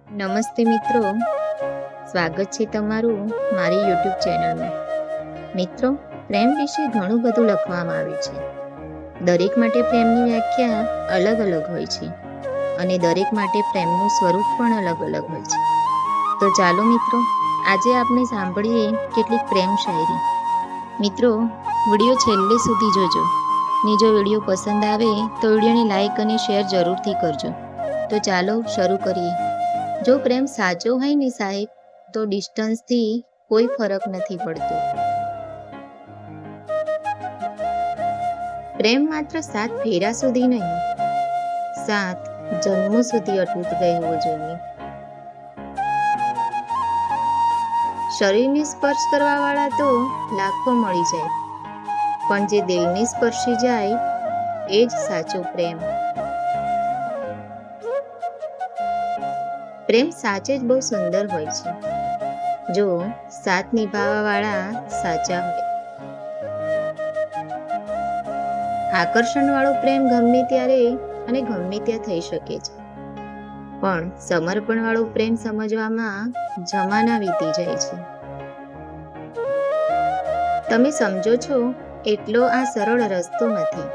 નમસ્તે મિત્રો, સ્વાગત છે તમારું મારી યુટ્યુબ ચેનલમાં. મિત્રો, પ્રેમ વિશે ઘણું બધું લખવામાં આવ્યું છે. દરેક માટે પ્રેમની વ્યાખ્યા અલગ અલગ હોય છે અને દરેક માટે પ્રેમનું સ્વરૂપ પણ અલગ અલગ હોય છે. તો ચાલો મિત્રો, આજે આપણે સાંભળીએ કેટલીક પ્રેમ શાયરી. મિત્રો, વિડીયો છેલ્લે સુધી જોજો ને જો વિડીયો પસંદ આવે તો વિડીયોને લાઈક અને શેર જરૂરથી કરજો. તો ચાલો શરૂ કરીએ. જો પ્રેમ સાચો હોય ને સાહેબ, તો ડિસ્ટન્સથી કોઈ ફરક નથી પડતો. પ્રેમ માત્ર 7 ફેરા સુધી નહીં, 7 જન્મો સુધી અતૂટ રહેવો જોઈએ. શરીરને સ્પર્શ કરવા વાળા તો લાખો મળી જાય, પણ જે દિલને સ્પર્શી જાય એ જ સાચો પ્રેમ. પ્રેમ સાચે જ બહુ સુંદર હોય છે, જો સાથ નિભાવવા વાળા સાચા હોય. આકર્ષણ વાળો પ્રેમ ગમે ત્યારે અને ગમે ત્યાં થઈ શકે છે, પણ સમર્પણ વાળો પ્રેમ સમજવામાં જમાના વીતી જાય છે. તમે સમજો છો એટલો આ સરળ રસ્તો નથી,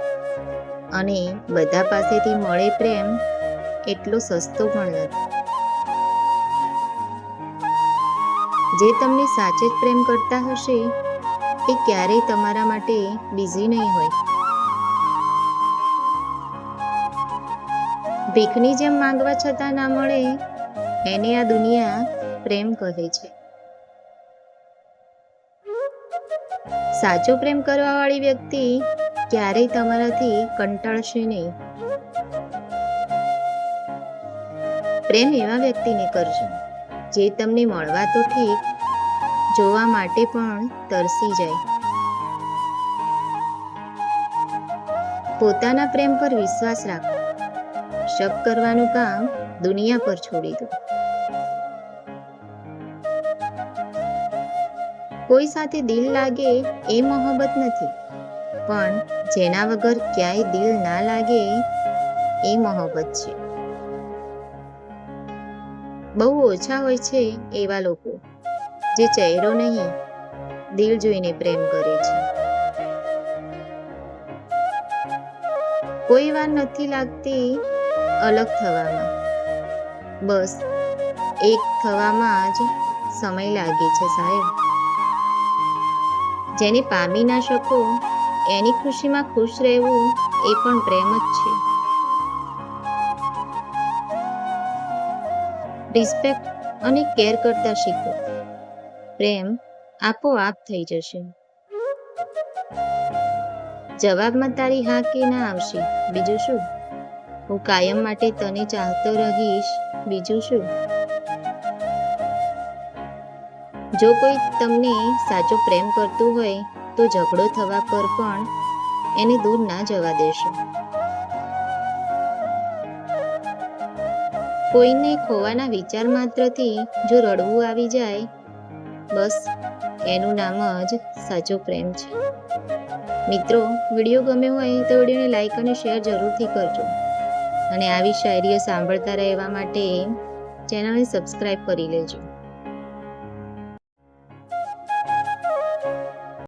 અને બધા પાસેથી મળે પ્રેમ એટલો સસ્તો પણ નથી. જે તમને સાચે જ પ્રેમ કરતા હશે એ ક્યારેય તમારા માટે બિઝી નહીં હોય. ભીખની જેમ માંગવા છતાં ના મળે એને આ દુનિયા પ્રેમ કહે છે. સાચો પ્રેમ કરવા વાળી વ્યક્તિ ક્યારેય તમારાથી કંટાળશે નહીં. પ્રેમ એવા વ્યક્તિને કરજો જે તમને મળવા તો ઠીક, જોવા માટે પણ તરસી જાય. પોતાના પ્રેમ પર વિશ્વાસ રાખો, શક કરવાનું કામ દુનિયા પર છોડી દો. કોઈ સાથે દિલ લાગે એ મોહબ્બત નથી, પણ જેના વગર ક્યાંય દિલ ના લાગે એ મોહબ્બત છે. બહુ ઓછા હોય છે એવા લોકો જે ચહેરો નહીં, દિલ જોઈને પ્રેમ કરે છે. કોઈ વાર નથી લાગતી અલગ થવામાં, બસ એક થવામાં જ સમય લાગે છે સાહેબ. જેને પામી ના શકો એની ખુશીમાં ખુશ રહેવું એ પણ પ્રેમ જ છે. રિસ્પેક્ટ અને કેર કરતા શીખો, પ્રેમ આપોઆપ થઈ જશે. જવાબમાં તારી હા કે ના આવશે, બીજું શું? હું કાયમ માટે તને ચાહતો રહીશ, બીજું શું? જો કોઈ તમને સાચો પ્રેમ કરતું હોય તો ઝઘડો થવા પર પણ એને દૂર ના જવા દેશો. કોઈને ખોવાના વિચાર માત્રથી જો રડવું આવી જાય, બસ એનું નામ જ સાચો પ્રેમ છે. મિત્રો, વિડીયો ગમ્યો હોય તો વિડીયોને લાઈક અને શેર જરૂરથી કરજો, અને આવી શાયરીઓ સાંભળતા રહેવા માટે ચેનલને સબસ્ક્રાઈબ કરી લેજો.